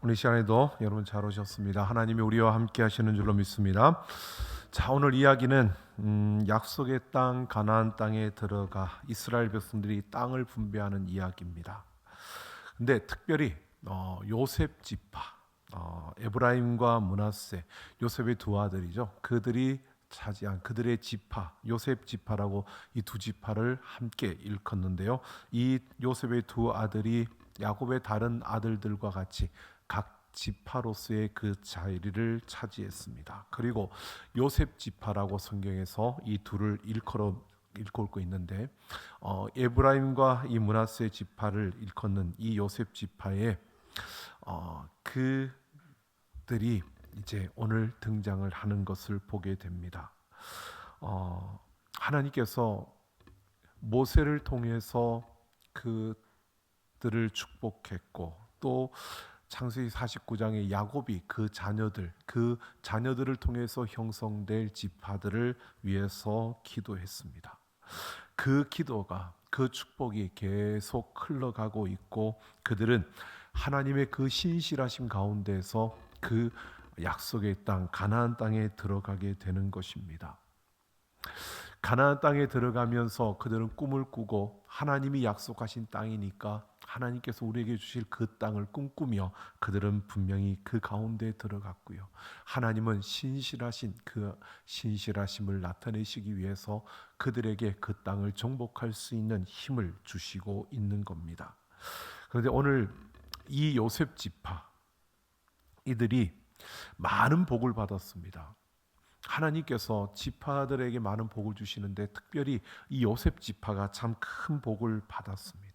오늘 시간에도 여러분 잘 오셨습니다. 하나님이 우리와 함께 하시는 줄로 믿습니다. 자, 오늘 이야기는 약속의 땅 가나안 땅에 들어가 이스라엘 백성들이 땅을 분배하는 이야기입니다. 근데 특별히 요셉 지파, 에브라임과 므낫세, 요셉의 두 아들이죠. 그들이 차지한 그들의 지파, 요셉 지파라고 이 두 지파를 함께 일컫는데요. 이 요셉의 두 아들이 야곱의 다른 아들들과 같이 각 지파로서의 그 자리를 차지했습니다. 그리고 요셉 지파라고 성경에서 이 둘을 일컬고 있는데 에브라임과 이 므낫세 지파를 일컫는 이 요셉 지파의 그들이 이제 오늘 등장을 하는 것을 보게 됩니다. 하나님께서 모세를 통해서 그들을 축복했고 또 창세기 49장의 야곱이 그 자녀들을 통해서 형성될 지파들을 위해서 기도했습니다. 그 기도가 그 축복이 계속 흘러가고 있고 그들은 하나님의 그 신실하심 가운데서 그 약속의 땅 가나안 땅에 들어가게 되는 것입니다. 가나안 땅에 들어가면서 그들은 꿈을 꾸고 하나님이 약속하신 땅이니까 하나님께서 우리에게 주실 그 땅을 꿈꾸며 그들은 분명히 그 가운데 들어갔고요. 하나님은 신실하신 그 신실하심을 나타내시기 위해서 그들에게 그 땅을 정복할 수 있는 힘을 주시고 있는 겁니다. 그런데 오늘 이 요셉 지파 이들이 많은 복을 받았습니다. 하나님께서 지파들에게 많은 복을 주시는데 특별히 이 요셉 지파가 참 큰 복을 받았습니다.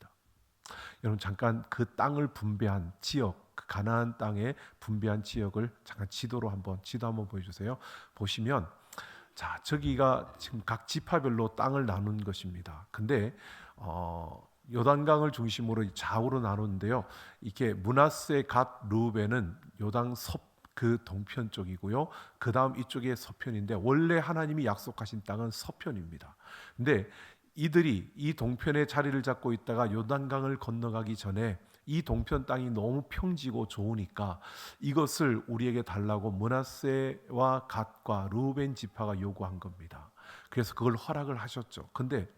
여러분 잠깐 그 땅을 분배한 지역, 그 가나안 땅에 분배한 지역을 잠깐 지도 한번 보여주세요. 보시면 자 저기가 지금 각 지파별로 땅을 나눈 것입니다. 근데 요단강을 중심으로 좌우로 나누는데요. 이게 므낫세 갓 루벤은 요단 그 동편 쪽이고요. 그 다음 이쪽이 서편인데 원래 하나님이 약속하신 땅은 서편입니다. 근데 이들이 이 동편에 자리를 잡고 있다가 요단강을 건너가기 전에 이 동편 땅이 너무 평지고 좋으니까 이것을 우리에게 달라고 므낫세와 갓과 루벤 지파가 요구한 겁니다. 그래서 그걸 허락을 하셨죠. 근데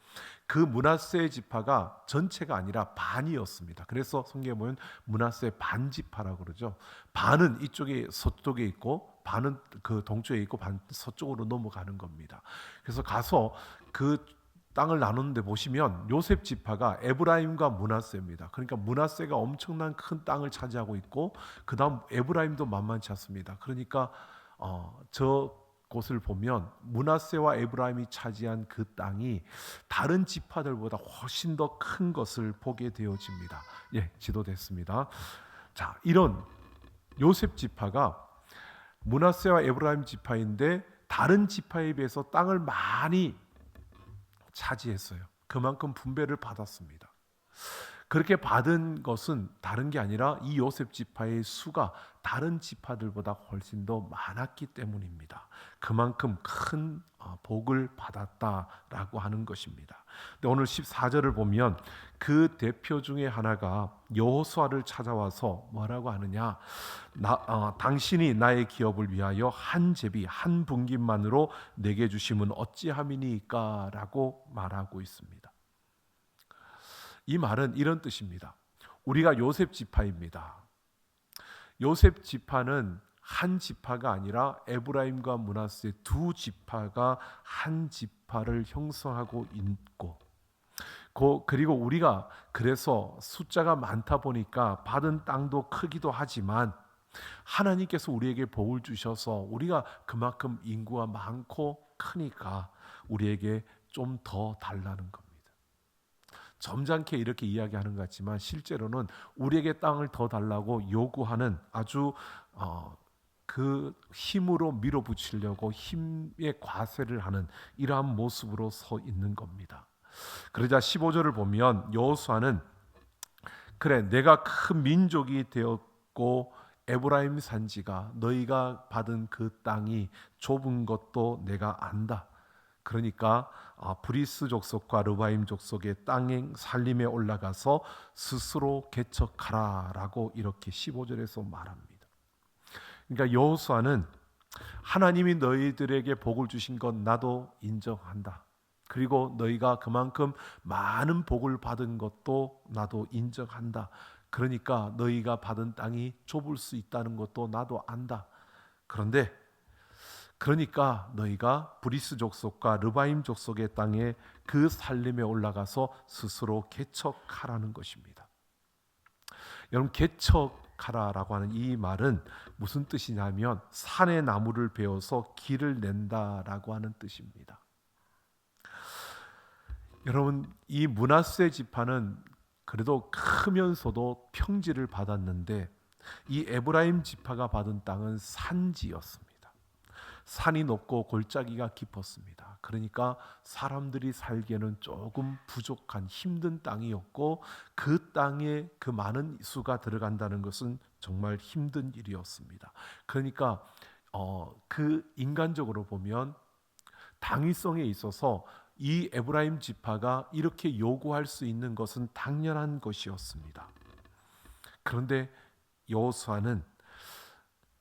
그 므낫세 지파가 전체가 아니라 반이었습니다. 그래서 성경에 보면 므낫세 반 지파라고 그러죠. 반은 이쪽에 서쪽에 있고 반은 그 동쪽에 있고 반 서쪽으로 넘어가는 겁니다. 그래서 가서 그 땅을 나누는데 보시면 요셉 지파가 에브라임과 므낫세입니다. 그러니까 므낫세가 엄청난 큰 땅을 차지하고 있고 그 다음 에브라임도 만만치 않습니다. 그러니까 저 곳을 보면 므낫세와 에브라임이 차지한 그 땅이 다른 지파들보다 훨씬 더 큰 것을 보게 되어집니다. 예, 지도됐습니다. 자, 이런 요셉 지파가 므낫세와 에브라임 지파인데 다른 지파에 비해서 땅을 많이 차지했어요. 그만큼 분배를 받았습니다. 그렇게 받은 것은 다른 게 아니라 이 요셉 지파의 수가 다른 지파들보다 훨씬 더 많았기 때문입니다. 그만큼 큰 복을 받았다라고 하는 것입니다. 근데 오늘 14절을 보면 그 대표 중에 하나가 여호수아를 찾아와서 뭐라고 하느냐? 당신이 나의 기업을 위하여 한 제비 한 분깃만으로 내게 주심은 어찌함이니까라고 말하고 있습니다. 이 말은 이런 뜻입니다. 우리가 요셉 지파입니다. 요셉 지파는 한 지파가 아니라 에브라임과 므낫세 두 지파가 한 지파를 형성하고 있고 그리고 우리가 그래서 숫자가 많다 보니까 받은 땅도 크기도 하지만 하나님께서 우리에게 복을 주셔서 우리가 그만큼 인구가 많고 크니까 우리에게 좀 더 달라는 겁니다. 점잖게 이렇게 이야기하는 것 같지만 실제로는 우리에게 땅을 더 달라고 요구하는 아주 그 힘으로 밀어붙이려고 힘의 과세를 하는 이러한 모습으로 서 있는 겁니다. 그러자 15절을 보면 여호수아는 그래 내가 큰 민족이 되었고 에브라임 산지가 너희가 받은 그 땅이 좁은 것도 내가 안다. 그러니까 브리스 족속과 르바임 족속의 땅의 살림에 올라가서 스스로 개척하라라고 이렇게 15절에서 말합니다. 그러니까 여호수아는 하나님이 너희들에게 복을 주신 건 나도 인정한다. 그리고 너희가 그만큼 많은 복을 받은 것도 나도 인정한다. 그러니까 너희가 받은 땅이 좁을 수 있다는 것도 나도 안다. 그러니까 너희가 브리스 족속과 르바임 족속의 땅에 그 살림에 올라가서 스스로 개척하라는 것입니다. 여러분, 개척하라라고 하는 이 말은 무슨 뜻이냐면 산의 나무를 베어서 길을 낸다라고 하는 뜻입니다. 여러분, 이 므낫세 지파는 그래도 크면서도 평지를 받았는데 이 에브라임 지파가 받은 땅은 산지였습니다. 산이 높고 골짜기가 깊었습니다. 그러니까 사람들이 살기에는 조금 부족한 힘든 땅이었고 그 땅에 그 많은 수가 들어간다는 것은 정말 힘든 일이었습니다. 그러니까 그 인간적으로 보면 당위성에 있어서 이 에브라임 지파가 이렇게 요구할 수 있는 것은 당연한 것이었습니다. 그런데 여호수아는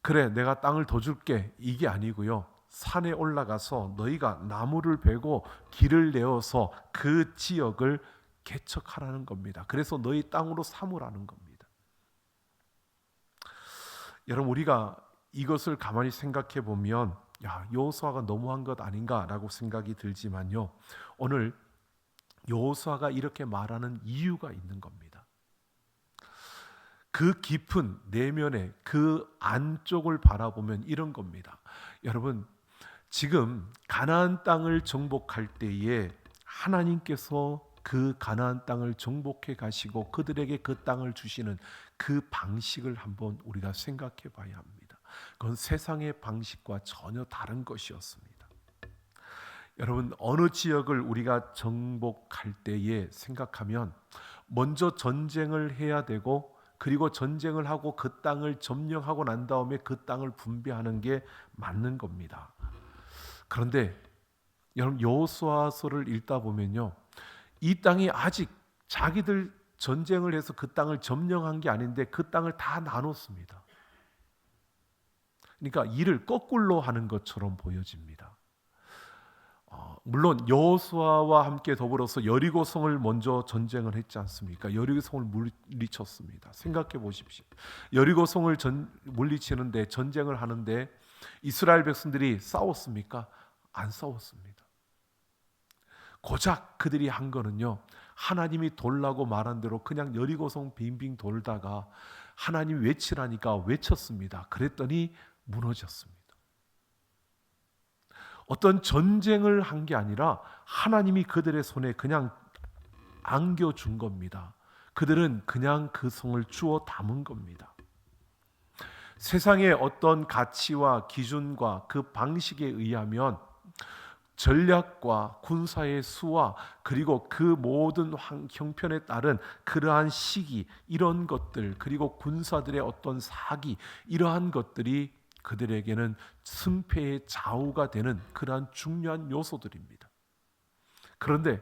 그래, 내가 땅을 더 줄게, 이게 아니고요, 산에 올라가서 너희가 나무를 베고 길을 내어서 그 지역을 개척하라는 겁니다. 그래서 너희 땅으로 삼으라는 겁니다. 여러분, 우리가 이것을 가만히 생각해 보면 여호수아가 너무한 것 아닌가라고 생각이 들지만요, 오늘 여호수아가 이렇게 말하는 이유가 있는 겁니다. 그 깊은 내면의 그 안쪽을 바라보면 이런 겁니다. 여러분, 지금 가나안 땅을 정복할 때에 하나님께서 그 가나안 땅을 정복해 가시고 그들에게 그 땅을 주시는 그 방식을 한번 우리가 생각해 봐야 합니다. 그건 세상의 방식과 전혀 다른 것이었습니다. 여러분, 어느 지역을 우리가 정복할 때에 생각하면 먼저 전쟁을 해야 되고, 그리고 전쟁을 하고 그 땅을 점령하고 난 다음에 그 땅을 분배하는 게 맞는 겁니다. 그런데 여러분, 여호수아서를 읽다 보면요, 이 땅이 아직 자기들 전쟁을 해서 그 땅을 점령한 게 아닌데 그 땅을 다 나눴습니다. 그러니까 일을 거꾸로 하는 것처럼 보여집니다. 물론 여호수아와 함께 더불어서 여리고성을 먼저 전쟁을 했지 않습니까? 여리고성을 물리쳤습니다. 생각해 보십시오. 여리고성을 물리치는데, 전쟁을 하는데 이스라엘 백성들이 싸웠습니까? 안 싸웠습니다. 고작 그들이 한 거는요, 하나님이 돌라고 말한 대로 그냥 여리고성 빙빙 돌다가 하나님 외치라니까 외쳤습니다. 그랬더니 무너졌습니다. 어떤 전쟁을 한 게 아니라 하나님이 그들의 손에 그냥 안겨준 겁니다. 그들은 그냥 그 성을 주워 담은 겁니다. 세상의 어떤 가치와 기준과 그 방식에 의하면 전략과 군사의 수와 그리고 그 모든 형편에 따른 그러한 시기, 이런 것들, 그리고 군사들의 어떤 사기, 이러한 것들이 그들에게는 승패의 좌우가 되는 그러한 중요한 요소들입니다. 그런데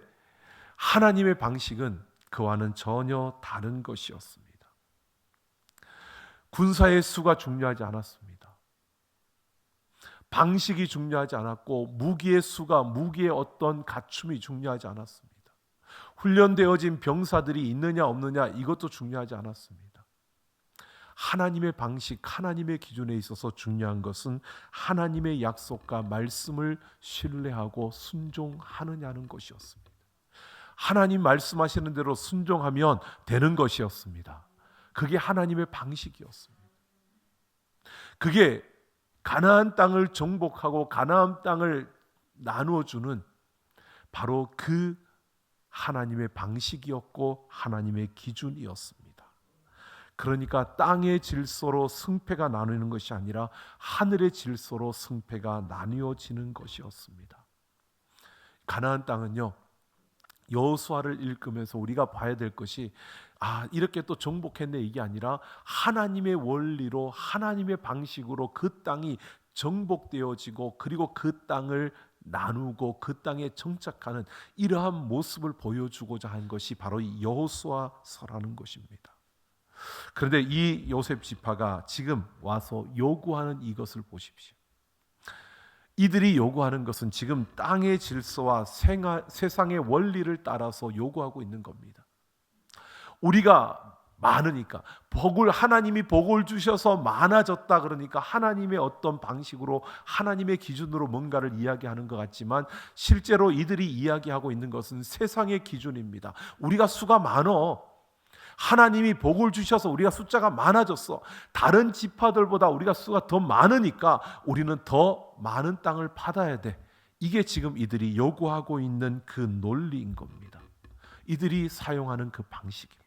하나님의 방식은 그와는 전혀 다른 것이었습니다. 군사의 수가 중요하지 않았습니다. 방식이 중요하지 않았고, 무기의 수가, 무기의 어떤 갖춤이 중요하지 않았습니다. 훈련되어진 병사들이 있느냐 없느냐, 이것도 중요하지 않았습니다. 하나님의 방식, 하나님의 기준에 있어서 중요한 것은 하나님의 약속과 말씀을 신뢰하고 순종하느냐는 것이었습니다. 하나님 말씀하시는 대로 순종하면 되는 것이었습니다. 그게 하나님의 방식이었습니다. 그게 가나안 땅을 정복하고 가나안 땅을 나누어 주는 바로 그 하나님의 방식이었고 하나님의 기준이었습니다. 그러니까 땅의 질서로 승패가 나누는 것이 아니라 하늘의 질서로 승패가 나뉘어지는 것이었습니다. 가나안 땅은요, 여호수아를 읽으면서 우리가 봐야 될 것이 이렇게 또 정복했네, 이게 아니라 하나님의 원리로, 하나님의 방식으로 그 땅이 정복되어지고 그리고 그 땅을 나누고 그 땅에 정착하는 이러한 모습을 보여주고자 한 것이 바로 이 여호수아서라는 것입니다. 그런데 이 요셉 지파가 지금 와서 요구하는 이것을 보십시오. 이들이 요구하는 것은 지금 땅의 질서와 세상의 원리를 따라서 요구하고 있는 겁니다. 우리가 많으니까 하나님이 복을 주셔서 많아졌다 그러니까 하나님의 어떤 방식으로 하나님의 기준으로 뭔가를 이야기하는 것 같지만 실제로 이들이 이야기하고 있는 것은 세상의 기준입니다. 우리가 수가 많어. 하나님이 복을 주셔서 우리가 숫자가 많아졌어. 다른 지파들보다 우리가 수가 더 많으니까 우리는 더 많은 땅을 받아야 돼. 이게 지금 이들이 요구하고 있는 그 논리인 겁니다. 이들이 사용하는 그 방식입니다.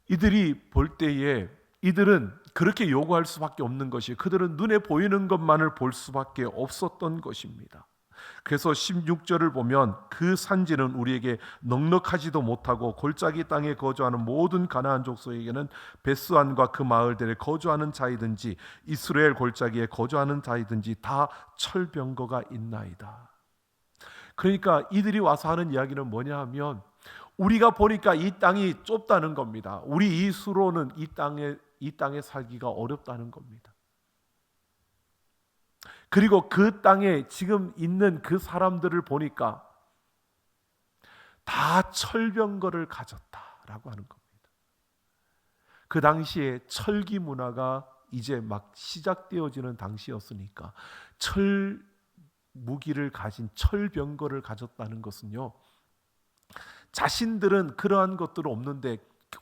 이들이 볼 때에 이들은 그렇게 요구할 수밖에 없는 것이 그들은 눈에 보이는 것만을 볼 수밖에 없었던 것입니다. 그래서 16절을 보면 그 산지는 우리에게 넉넉하지도 못하고 골짜기 땅에 거주하는 모든 가나안 족속에게는 베스안과 그 마을들에 거주하는 자이든지 이스라엘 골짜기에 거주하는 자이든지 다 철병거가 있나이다. 그러니까 이들이 와서 하는 이야기는 뭐냐 하면 우리가 보니까 이 땅이 좁다는 겁니다. 우리 이 수로는 이 땅에 살기가 어렵다는 겁니다. 그리고 그 땅에 지금 있는 그 사람들을 보니까 다 철병거를 가졌다라고 하는 겁니다. 그 당시에 철기 문화가 이제 막 시작되어지는 당시였으니까 철 무기를 가진 철병거를 가졌다는 것은요, 자신들은 그러한 것들은 없는데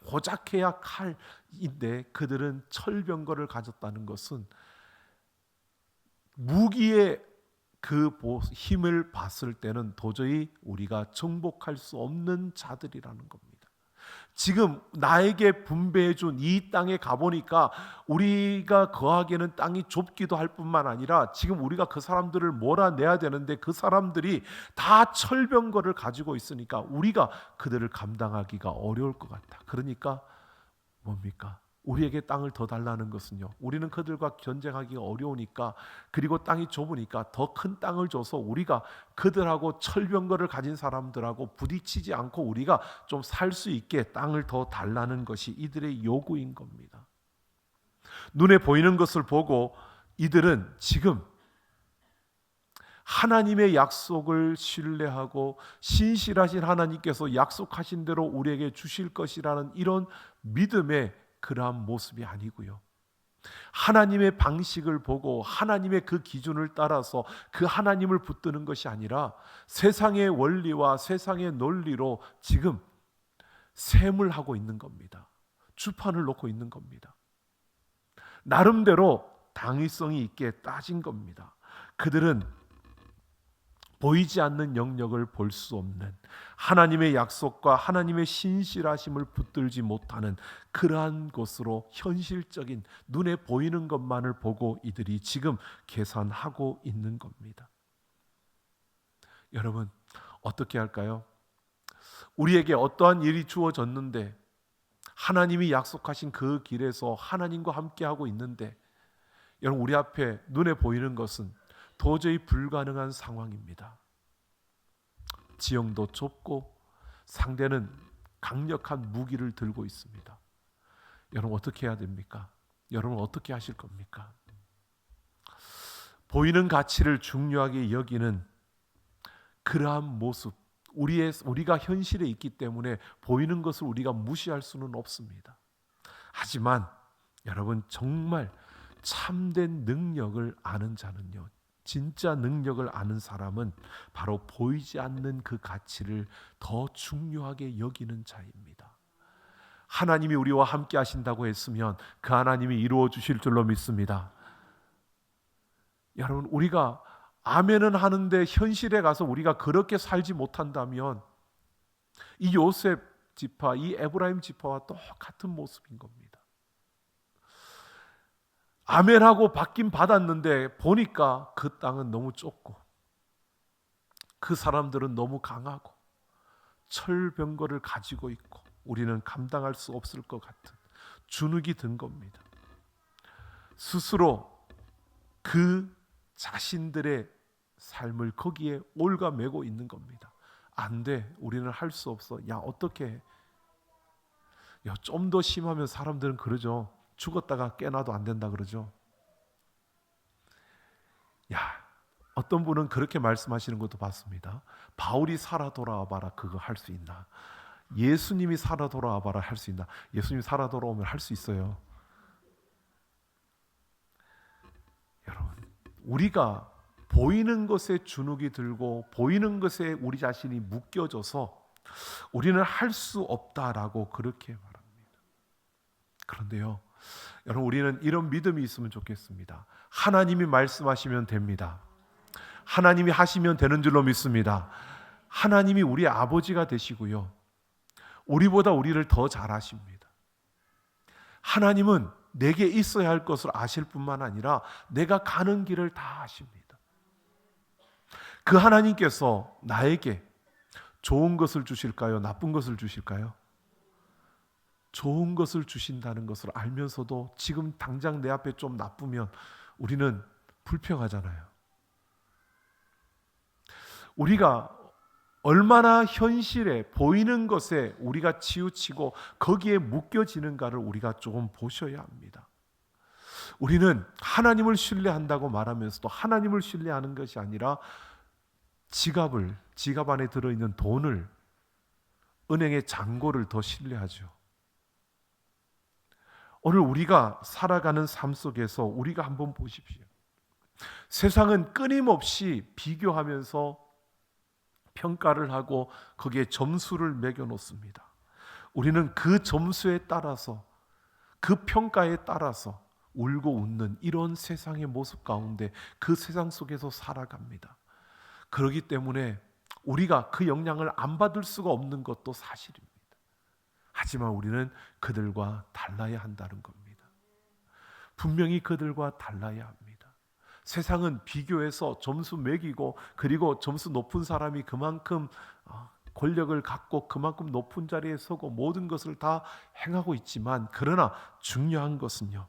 고작해야 칼인데 그들은 철병거를 가졌다는 것은 무기의 그 힘을 봤을 때는 도저히 우리가 정복할 수 없는 자들이라는 겁니다. 지금 나에게 분배해 준 이 땅에 가보니까 우리가 거하기에는 땅이 좁기도 할 뿐만 아니라 지금 우리가 그 사람들을 몰아내야 되는데 그 사람들이 다 철병거를 가지고 있으니까 우리가 그들을 감당하기가 어려울 것 같다. 그러니까 뭡니까? 우리에게 땅을 더 달라는 것은요, 우리는 그들과 전쟁하기가 어려우니까, 그리고 땅이 좁으니까 더 큰 땅을 줘서 우리가 그들하고 철병거를 가진 사람들하고 부딪히지 않고 우리가 좀 살 수 있게 땅을 더 달라는 것이 이들의 요구인 겁니다. 눈에 보이는 것을 보고 이들은 지금 하나님의 약속을 신뢰하고 신실하신 하나님께서 약속하신 대로 우리에게 주실 것이라는 이런 믿음의 그러한 모습이 아니고요, 하나님의 방식을 보고 하나님의 그 기준을 따라서 그 하나님을 붙드는 것이 아니라 세상의 원리와 세상의 논리로 지금 셈을 하고 있는 겁니다. 주판을 놓고 있는 겁니다. 나름대로 당위성이 있게 따진 겁니다. 그들은 보이지 않는 영역을 볼 수 없는, 하나님의 약속과 하나님의 신실하심을 붙들지 못하는 그러한 것으로 현실적인 눈에 보이는 것만을 보고 이들이 지금 계산하고 있는 겁니다. 여러분, 어떻게 할까요? 우리에게 어떠한 일이 주어졌는데 하나님이 약속하신 그 길에서 하나님과 함께하고 있는데 여러분, 우리 앞에 눈에 보이는 것은 도저히 불가능한 상황입니다. 지형도 좁고 상대는 강력한 무기를 들고 있습니다. 여러분, 어떻게 해야 됩니까? 여러분, 어떻게 하실 겁니까? 보이는 가치를 중요하게 여기는 그러한 모습, 우리가 현실에 있기 때문에 보이는 것을 우리가 무시할 수는 없습니다. 하지만 여러분, 정말 참된 능력을 아는 자는요, 진짜 능력을 아는 사람은 바로 보이지 않는 그 가치를 더 중요하게 여기는 자입니다. 하나님이 우리와 함께 하신다고 했으면 그 하나님이 이루어 주실 줄로 믿습니다. 여러분, 우리가 아멘은 하는데 현실에 가서 우리가 그렇게 살지 못한다면 이 요셉 지파, 이 에브라임 지파와 똑같은 모습인 겁니다. 아멘하고 받긴 받았는데 보니까 그 땅은 너무 좁고 그 사람들은 너무 강하고 철병거를 가지고 있고 우리는 감당할 수 없을 것 같은 주눅이 든 겁니다. 스스로 그 자신들의 삶을 거기에 올가매고 있는 겁니다. 안 돼. 우리는 할 수 없어. 야, 어떻게 해? 야, 좀 더 심하면 사람들은 그러죠. 죽었다가 깨나도 안 된다 그러죠. 야, 어떤 분은 그렇게 말씀하시는 것도 봤습니다. 바울이 살아 돌아와 봐라. 그거 할 수 있나? 예수님이 살아 돌아와 봐라. 할 수 있나? 예수님이 살아 돌아오면 할 수 있어요. 여러분, 우리가 보이는 것에 주눅이 들고 보이는 것에 우리 자신이 묶여져서 우리는 할 수 없다라고 그렇게 말합니다. 그런데요, 여러분, 우리는 이런 믿음이 있으면 좋겠습니다. 하나님이 말씀하시면 됩니다. 하나님이 하시면 되는 줄로 믿습니다. 하나님이 우리의 아버지가 되시고요, 우리보다 우리를 더 잘 아십니다. 하나님은 내게 있어야 할 것을 아실 뿐만 아니라 내가 가는 길을 다 아십니다. 그 하나님께서 나에게 좋은 것을 주실까요? 나쁜 것을 주실까요? 좋은 것을 주신다는 것을 알면서도 지금 당장 내 앞에 좀 나쁘면 우리는 불평하잖아요. 우리가 얼마나 현실에 보이는 것에 우리가 치우치고 거기에 묶여지는가를 우리가 조금 보셔야 합니다. 우리는 하나님을 신뢰한다고 말하면서도 하나님을 신뢰하는 것이 아니라 지갑 안에 들어있는 돈을, 은행의 잔고를 더 신뢰하죠. 오늘 우리가 살아가는 삶 속에서 우리가 한번 보십시오. 세상은 끊임없이 비교하면서 평가를 하고 거기에 점수를 매겨 놓습니다. 우리는 그 점수에 따라서, 그 평가에 따라서 울고 웃는 이런 세상의 모습 가운데 그 세상 속에서 살아갑니다. 그렇기 때문에 우리가 그 영향을 안 받을 수가 없는 것도 사실입니다. 하지만 우리는 그들과 달라야 한다는 겁니다. 분명히 그들과 달라야 합니다. 세상은 비교해서 점수 매기고, 그리고 점수 높은 사람이 그만큼 권력을 갖고 그만큼 높은 자리에 서고 모든 것을 다 행하고 있지만, 그러나 중요한 것은요,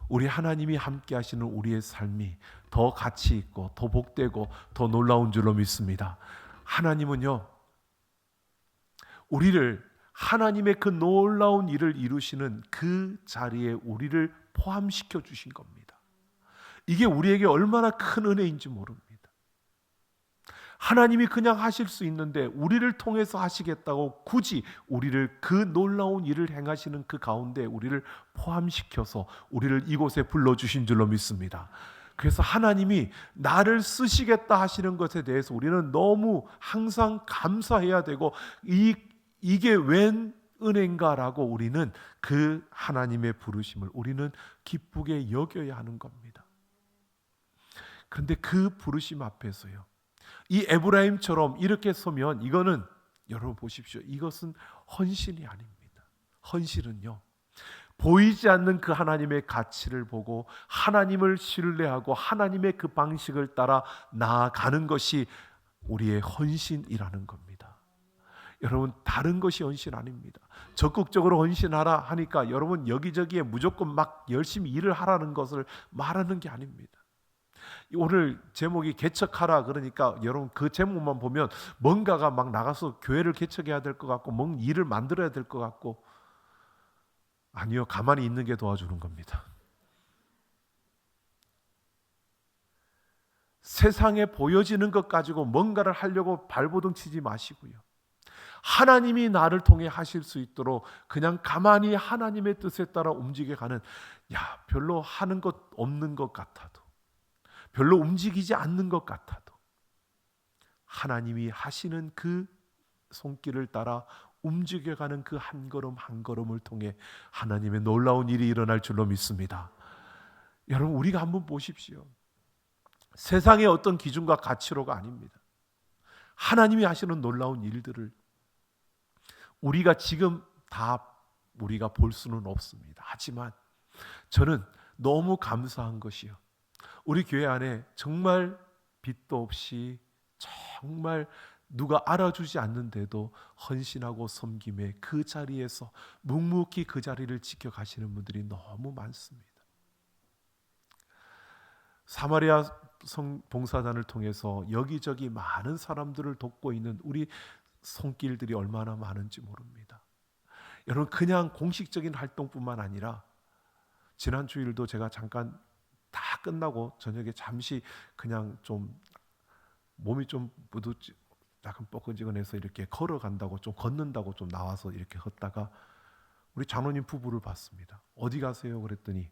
우리 하나님이 함께 하시는 우리의 삶이 더 가치 있고 더 복되고 더 놀라운 줄로 믿습니다. 하나님은요, 우리를, 하나님의 그 놀라운 일을 이루시는 그 자리에 우리를 포함시켜 주신 겁니다. 이게 우리에게 얼마나 큰 은혜인지 모릅니다. 하나님이 그냥 하실 수 있는데 우리를 통해서 하시겠다고 굳이 우리를, 그 놀라운 일을 행하시는 그 가운데 우리를 포함시켜서 우리를 이곳에 불러주신 줄로 믿습니다. 그래서 하나님이 나를 쓰시겠다 하시는 것에 대해서 우리는 너무 항상 감사해야 되고, 이게 웬 은혜인가라고 우리는 그 하나님의 부르심을 우리는 기쁘게 여겨야 하는 겁니다. 그런데 그 부르심 앞에서요, 이 에브라임처럼 이렇게 서면, 이거는 여러분 보십시오, 이것은 헌신이 아닙니다. 헌신은요, 보이지 않는 그 하나님의 가치를 보고 하나님을 신뢰하고 하나님의 그 방식을 따라 나아가는 것이 우리의 헌신이라는 겁니다. 여러분, 다른 것이 헌신 아닙니다. 적극적으로 헌신하라 하니까 여러분 여기저기에 무조건 막 열심히 일을 하라는 것을 말하는 게 아닙니다. 오늘 제목이 개척하라 그러니까 여러분 그 제목만 보면 뭔가가 막 나가서 교회를 개척해야 될 것 같고 뭔 일을 만들어야 될 것 같고, 아니요, 가만히 있는 게 도와주는 겁니다. 세상에 보여지는 것 가지고 뭔가를 하려고 발버둥 치지 마시고요, 하나님이 나를 통해 하실 수 있도록 그냥 가만히 하나님의 뜻에 따라 움직여가는, 별로 하는 것 없는 것 같아도, 별로 움직이지 않는 것 같아도 하나님이 하시는 그 손길을 따라 움직여가는 그 한 걸음 한 걸음을 통해 하나님의 놀라운 일이 일어날 줄로 믿습니다. 여러분, 우리가 한번 보십시오. 세상의 어떤 기준과 가치로가 아닙니다. 하나님이 하시는 놀라운 일들을 우리가 지금 다 우리가 볼 수는 없습니다. 하지만 저는 너무 감사한 것이요, 우리 교회 안에 정말 빚도 없이 정말 누가 알아주지 않는데도 헌신하고 섬김의 그 자리에서 묵묵히 그 자리를 지켜가시는 분들이 너무 많습니다. 사마리아 봉사단을 통해서 여기저기 많은 사람들을 돕고 있는 우리 손길들이 얼마나 많은지 모릅니다. 여러분, 그냥 공식적인 활동뿐만 아니라 지난 주일도 제가 잠깐 다 끝나고 저녁에 잠시 그냥 좀 몸이 좀 약간 뻐근지근해서 이렇게 걸어간다고, 좀 걷는다고 좀 나와서 이렇게 걷다가 우리 장로님 부부를 봤습니다. 어디 가세요? 그랬더니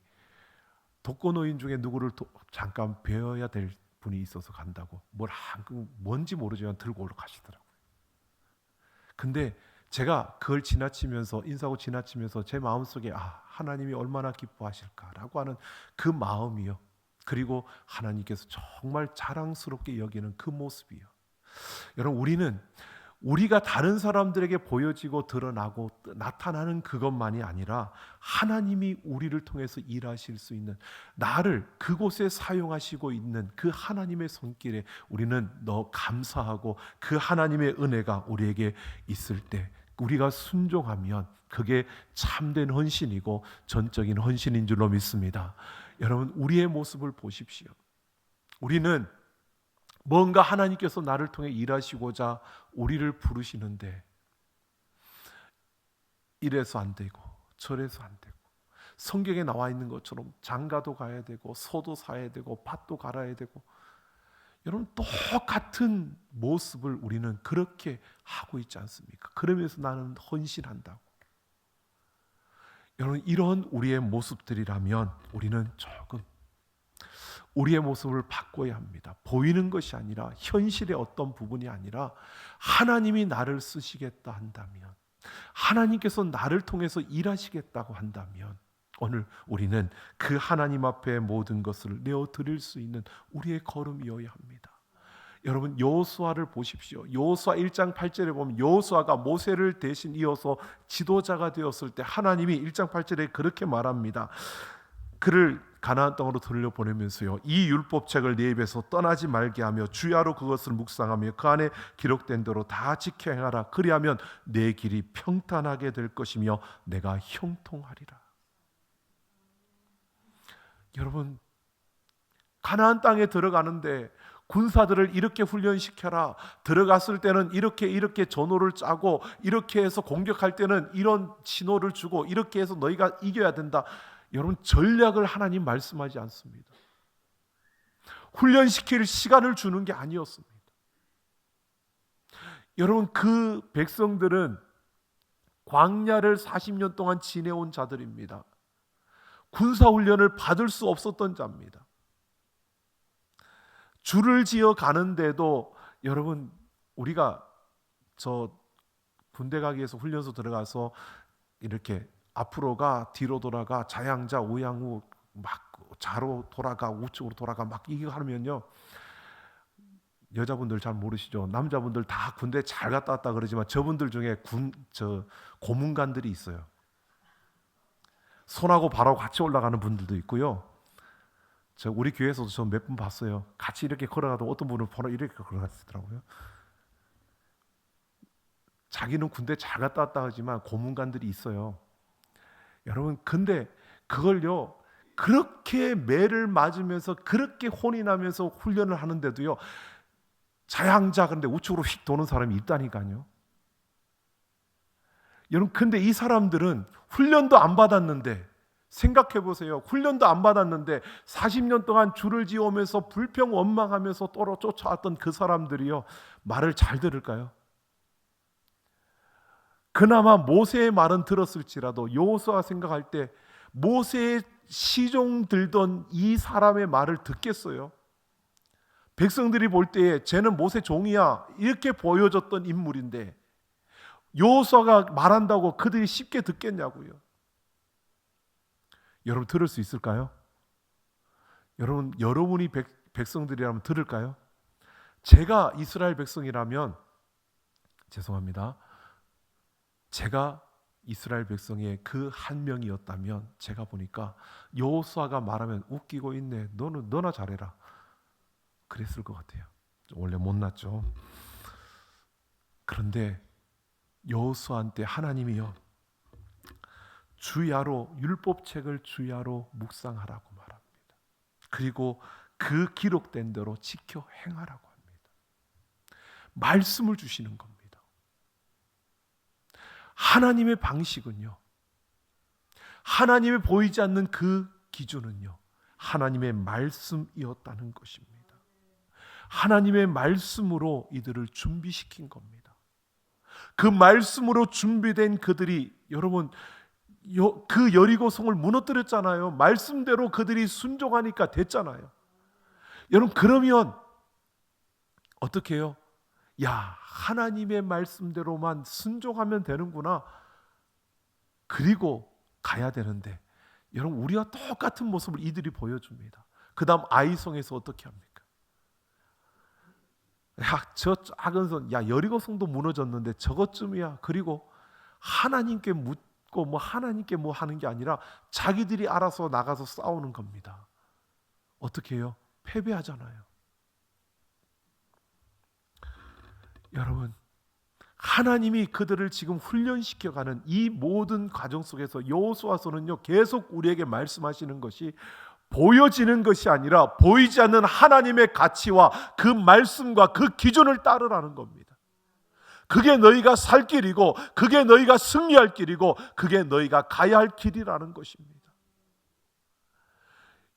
독거노인 중에 누구를 잠깐 뵈어야 될 분이 있어서 간다고, 뭔지 모르지만 들고 가시더라고요. 근데 제가 그걸 지나치면서, 인사하고 지나치면서 제 마음속에 하나님이 얼마나 기뻐하실까라고 하는 그 마음이요, 그리고 하나님께서 정말 자랑스럽게 여기는 그 모습이요. 여러분, 우리가 다른 사람들에게 보여지고 드러나고 나타나는 그것만이 아니라 하나님이 우리를 통해서 일하실 수 있는, 나를 그곳에 사용하시고 있는 그 하나님의 손길에 우리는 감사하고, 그 하나님의 은혜가 우리에게 있을 때 우리가 순종하면 그게 참된 헌신이고 전적인 헌신인 줄로 믿습니다. 여러분, 우리의 모습을 보십시오. 우리는 뭔가 하나님께서 나를 통해 일하시고자 우리를 부르시는데 이래서 안 되고 저래서 안 되고, 성경에 나와 있는 것처럼 장가도 가야 되고 소도 사야 되고 밭도 갈아야 되고, 여러분, 똑같은 모습을 우리는 그렇게 하고 있지 않습니까? 그러면서 나는 헌신한다고. 여러분, 이런 우리의 모습들이라면 우리는 조금 우리의 모습을 바꿔야 합니다. 보이는 것이 아니라, 현실의 어떤 부분이 아니라, 하나님이 나를 쓰시겠다 한다면, 하나님께서 나를 통해서 일하시겠다고 한다면 오늘 우리는 그 하나님 앞에 모든 것을 내어드릴 수 있는 우리의 걸음이어야 합니다. 여러분, 여호수아를 보십시오. 여호수아 1장 8절에 보면 여호수아가 모세를 대신 이어서 지도자가 되었을 때 하나님이 1장 8절에 그렇게 말합니다. 그를 가나안 땅으로 돌려보내면서요, 이 율법책을 네 입에서 떠나지 말게 하며 주야로 그것을 묵상하며 그 안에 기록된 대로 다 지켜 행하라. 그리하면 내 길이 평탄하게 될 것이며 내가 형통하리라. 여러분, 가나안 땅에 들어가는데 군사들을 이렇게 훈련시켜라, 들어갔을 때는 이렇게 전호를 짜고, 이렇게 해서 공격할 때는 이런 신호를 주고, 이렇게 해서 너희가 이겨야 된다. 여러분, 전략을 하나님 말씀하지 않습니다. 훈련시킬 시간을 주는 게 아니었습니다. 여러분, 그 백성들은 광야를 40년 동안 지내온 자들입니다. 군사훈련을 받을 수 없었던 자입니다. 줄을 지어 가는데도, 여러분, 우리가 군대 가기 위해서 훈련소 들어가서 이렇게 앞으로 가, 뒤로 돌아가, 좌양자, 우양우, 막 좌로 돌아가, 우측으로 돌아가, 막 이거 하면요, 여자분들 잘 모르시죠? 남자분들 다 군대 잘 갔다 왔다 그러지만 저분들 중에 고문관들이 있어요. 손하고 발하고 같이 올라가는 분들도 있고요. 우리 교회에서도 저 몇 분 봤어요. 같이 이렇게 걸어가도 어떤 분은 바로 이렇게 걸어가시더라고요. 자기는 군대 잘 갔다 왔다 하지만 고문관들이 있어요. 여러분, 근데 그걸요, 그렇게 매를 맞으면서 그렇게 혼이 나면서 훈련을 하는데도요, 자양자, 그런데 우측으로 휙 도는 사람이 있다니까요. 여러분, 근데 이 사람들은 훈련도 안 받았는데, 생각해 보세요. 훈련도 안 받았는데 40년 동안 줄을 지어오면서 불평원망하면서 쫓아왔던 그 사람들이요, 말을 잘 들을까요? 그나마 모세의 말은 들었을지라도 여호수아가 생각할 때 모세의 시종 들던 이 사람의 말을 듣겠어요? 백성들이 볼 때에 쟤는 모세 종이야, 이렇게 보여줬던 인물인데 여호수아가 말한다고 그들이 쉽게 듣겠냐고요. 여러분, 들을 수 있을까요? 여러분이 백성들이라면 들을까요? 제가 이스라엘 백성이라면, 죄송합니다, 제가 이스라엘 백성의 그 한 명이었다면 제가 보니까 여호수아가 말하면 웃기고 있네, 너나 잘해라, 그랬을 것 같아요. 원래 못났죠. 그런데 여호수아한테 하나님이요, 주야로, 율법책을 주야로 묵상하라고 말합니다. 그리고 그 기록된 대로 지켜 행하라고 합니다. 말씀을 주시는 겁니다. 하나님의 방식은요, 하나님의 보이지 않는 그 기준은요, 하나님의 말씀이었다는 것입니다. 하나님의 말씀으로 이들을 준비시킨 겁니다. 그 말씀으로 준비된 그들이, 여러분, 그 여리고성을 무너뜨렸잖아요. 말씀대로 그들이 순종하니까 됐잖아요. 여러분, 그러면 어떻게 해요? 야, 하나님의 말씀대로만 순종하면 되는구나. 그리고 가야 되는데, 여러분, 우리와 똑같은 모습을 이들이 보여줍니다. 그 다음 아이성에서 어떻게 합니까? 야, 저 작은 성, 야, 여리고성도 무너졌는데 저것쯤이야. 그리고 하나님께 묻고 뭐 하나님께 뭐 하는 게 아니라 자기들이 알아서 나가서 싸우는 겁니다. 어떻게 해요? 패배하잖아요. 여러분, 하나님이 그들을 지금 훈련시켜가는 이 모든 과정 속에서 여호수아서는요, 계속 우리에게 말씀하시는 것이 보여지는 것이 아니라 보이지 않는 하나님의 가치와 그 말씀과 그 기준을 따르라는 겁니다. 그게 너희가 살 길이고, 그게 너희가 승리할 길이고, 그게 너희가 가야 할 길이라는 것입니다.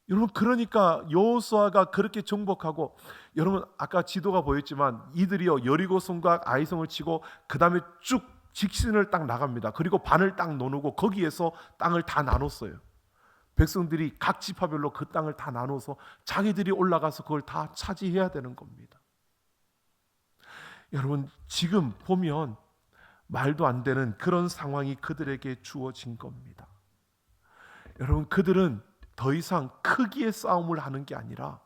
여러분, 그러니까 여호수아가 그렇게 정복하고, 여러분 아까 지도가 보였지만 이들이요, 여리고성과 아이성을 치고 그 다음에 쭉 직신을 딱 나갑니다. 그리고 반을 딱 나누고 거기에서 땅을 다 나눴어요. 백성들이 각 지파별로 그 땅을 다 나눠서 자기들이 올라가서 그걸 다 차지해야 되는 겁니다. 여러분, 지금 보면 말도 안 되는 그런 상황이 그들에게 주어진 겁니다. 여러분, 그들은 더 이상 크기의 싸움을 하는 게 아니라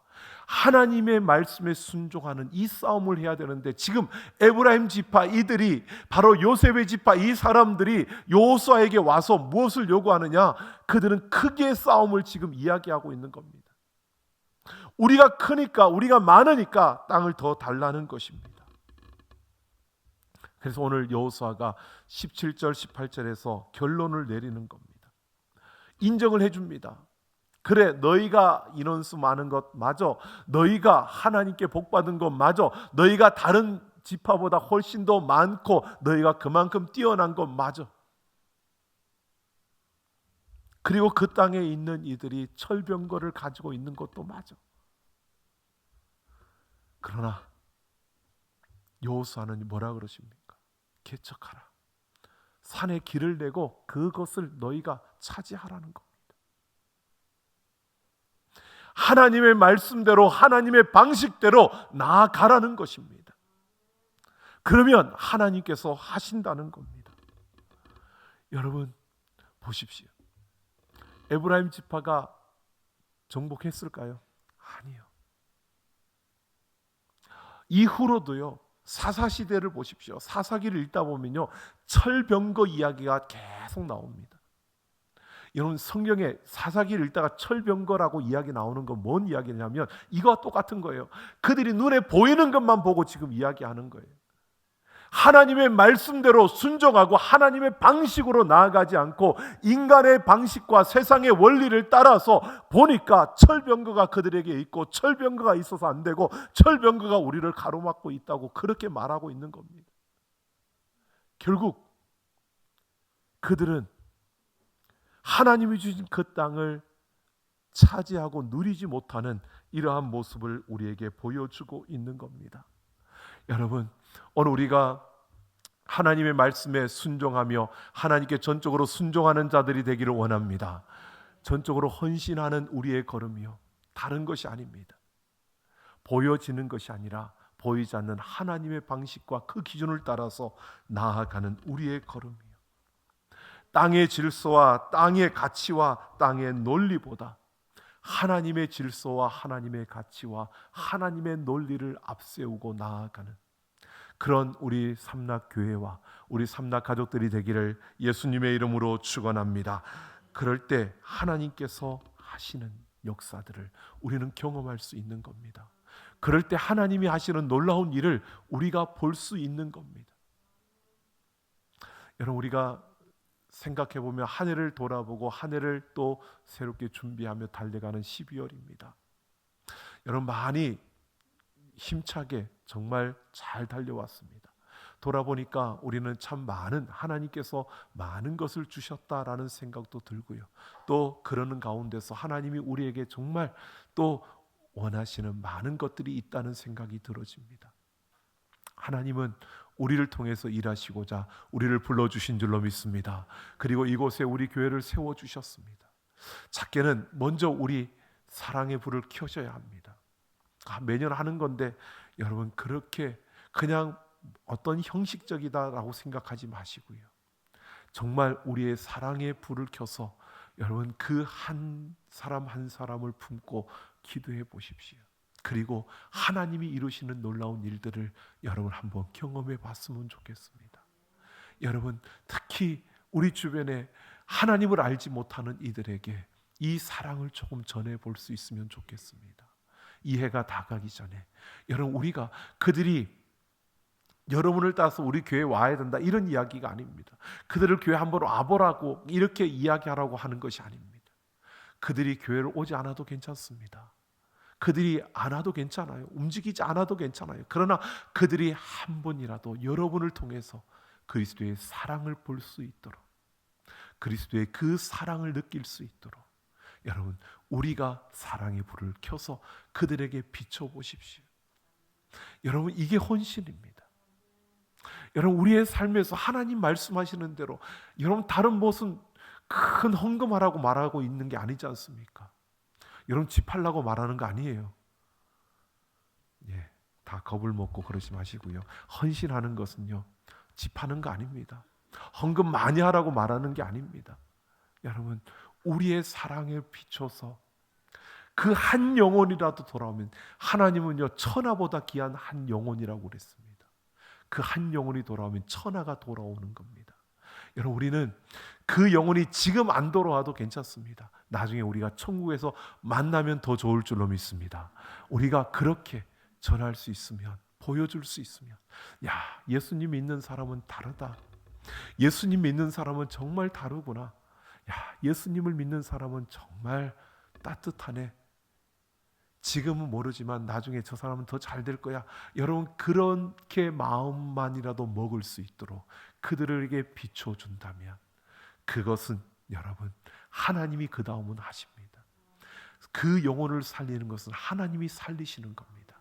하나님의 말씀에 순종하는 이 싸움을 해야 되는데, 지금 에브라임 지파 이들이, 바로 요셉의 지파 이 사람들이 여호수아에게 와서 무엇을 요구하느냐? 그들은 크기의 싸움을 지금 이야기하고 있는 겁니다. 우리가 크니까, 우리가 많으니까 땅을 더 달라는 것입니다. 그래서 오늘 여호수아가 17절 18절에서 결론을 내리는 겁니다. 인정을 해줍니다. 그래, 너희가 인원수 많은 것 맞아. 너희가 하나님께 복받은 것 맞아. 너희가 다른 지파보다 훨씬 더 많고 너희가 그만큼 뛰어난 것 맞아. 그리고 그 땅에 있는 이들이 철병거를 가지고 있는 것도 맞아. 그러나 여호수아는 뭐라 그러십니까? 개척하라. 산에 길을 내고 그것을 너희가 차지하라는 것. 하나님의 말씀대로, 하나님의 방식대로 나아가라는 것입니다. 그러면 하나님께서 하신다는 겁니다. 여러분 보십시오. 에브라임 지파가 정복했을까요? 아니요. 이후로도요, 사사시대를 보십시오. 사사기를 읽다 보면요, 철병거 이야기가 계속 나옵니다. 여러분, 성경에 사사기를 읽다가 철병거라고 이야기 나오는 건 뭔 이야기냐면 이거와 똑같은 거예요. 그들이 눈에 보이는 것만 보고 지금 이야기하는 거예요. 하나님의 말씀대로 순종하고 하나님의 방식으로 나아가지 않고 인간의 방식과 세상의 원리를 따라서 보니까 철병거가 그들에게 있고, 철병거가 있어서 안 되고, 철병거가 우리를 가로막고 있다고 그렇게 말하고 있는 겁니다. 결국 그들은 하나님이 주신 그 땅을 차지하고 누리지 못하는 이러한 모습을 우리에게 보여주고 있는 겁니다. 여러분, 오늘 우리가 하나님의 말씀에 순종하며 하나님께 전적으로 순종하는 자들이 되기를 원합니다. 전적으로 헌신하는 우리의 걸음이요, 다른 것이 아닙니다. 보여지는 것이 아니라 보이지 않는 하나님의 방식과 그 기준을 따라서 나아가는 우리의 걸음이요, 땅의 질서와 땅의 가치와 땅의 논리보다 하나님의 질서와 하나님의 가치와 하나님의 논리를 앞세우고 나아가는 그런 우리 삼락교회와 우리 삼락가족들이 되기를 예수님의 이름으로 축원합니다. 그럴 때 하나님께서 하시는 역사들을 우리는 경험할 수 있는 겁니다. 그럴 때 하나님이 하시는 놀라운 일을 우리가 볼 수 있는 겁니다. 여러분, 우리가 생각해보면 한 해를 돌아보고 한 해를 또 새롭게 준비하며 달려가는 12월입니다. 여러분 많이 힘차게 정말 잘 달려왔습니다. 돌아보니까 우리는 참 많은 하나님께서 많은 것을 주셨다라는 생각도 들고요. 또 그러는 가운데서 하나님이 우리에게 정말 또 원하시는 많은 것들이 있다는 생각이 들어집니다. 하나님은 우리를 통해서 일하시고자 우리를 불러주신 줄로 믿습니다. 그리고 이곳에 우리 교회를 세워주셨습니다. 작게는 먼저 우리 사랑의 불을 켜셔야 합니다. 매년 하는 건데 여러분 그렇게 그냥 어떤 형식적이다라고 생각하지 마시고요. 정말 우리의 사랑의 불을 켜서 여러분 그 한 사람 한 사람을 품고 기도해 보십시오. 그리고 하나님이 이루시는 놀라운 일들을 여러분 한번 경험해 봤으면 좋겠습니다. 여러분 특히 우리 주변에 하나님을 알지 못하는 이들에게 이 사랑을 조금 전해 볼 수 있으면 좋겠습니다. 이 해가 다 가기 전에 여러분 우리가 그들이 여러분을 따라서 우리 교회에 와야 된다 이런 이야기가 아닙니다. 그들을 교회 한번 와보라고 이렇게 이야기하라고 하는 것이 아닙니다. 그들이 교회를 오지 않아도 괜찮습니다. 그들이 안 와도 괜찮아요. 움직이지 않아도 괜찮아요. 그러나 그들이 한 번이라도 여러분을 통해서 그리스도의 사랑을 볼 수 있도록, 그리스도의 그 사랑을 느낄 수 있도록 여러분 우리가 사랑의 불을 켜서 그들에게 비춰보십시오. 여러분 이게 헌신입니다. 여러분 우리의 삶에서 하나님 말씀하시는 대로 여러분 다른 무슨 큰 헌금하라고 말하고 있는 게 아니지 않습니까? 여러분 집하려고 말하는 거 아니에요. 예, 다 겁을 먹고 그러지 마시고요. 헌신하는 것은요 집하는 거 아닙니다. 헌금 많이 하라고 말하는 게 아닙니다. 여러분 우리의 사랑에 비춰서 그 한 영혼이라도 돌아오면 하나님은요 천하보다 귀한 한 영혼이라고 그랬습니다. 그 한 영혼이 돌아오면 천하가 돌아오는 겁니다. 여러분 우리는 그 영혼이 지금 안 돌아와도 괜찮습니다. 나중에 우리가 천국에서 만나면 더 좋을 줄로 믿습니다. 우리가 그렇게 전할 수 있으면, 보여줄 수 있으면, 야 예수님 믿는 사람은 다르다. 예수님 믿는 사람은 정말 다르구나. 야 예수님을 믿는 사람은 정말 따뜻하네. 지금은 모르지만 나중에 저 사람은 더 잘 될 거야. 여러분 그렇게 마음만이라도 먹을 수 있도록 그들에게 비춰준다면 그것은 여러분 하나님이 그 다음은 하십니다. 그 영혼을 살리는 것은 하나님이 살리시는 겁니다.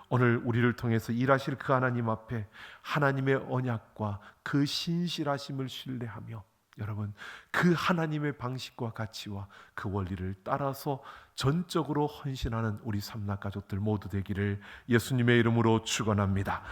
오늘 우리를 통해서 일하실 그 하나님 앞에 하나님의 언약과 그 신실하심을 신뢰하며 여러분 그 하나님의 방식과 가치와 그 원리를 따라서 전적으로 헌신하는 우리 삼락 가족들 모두 되기를 예수님의 이름으로 축원합니다.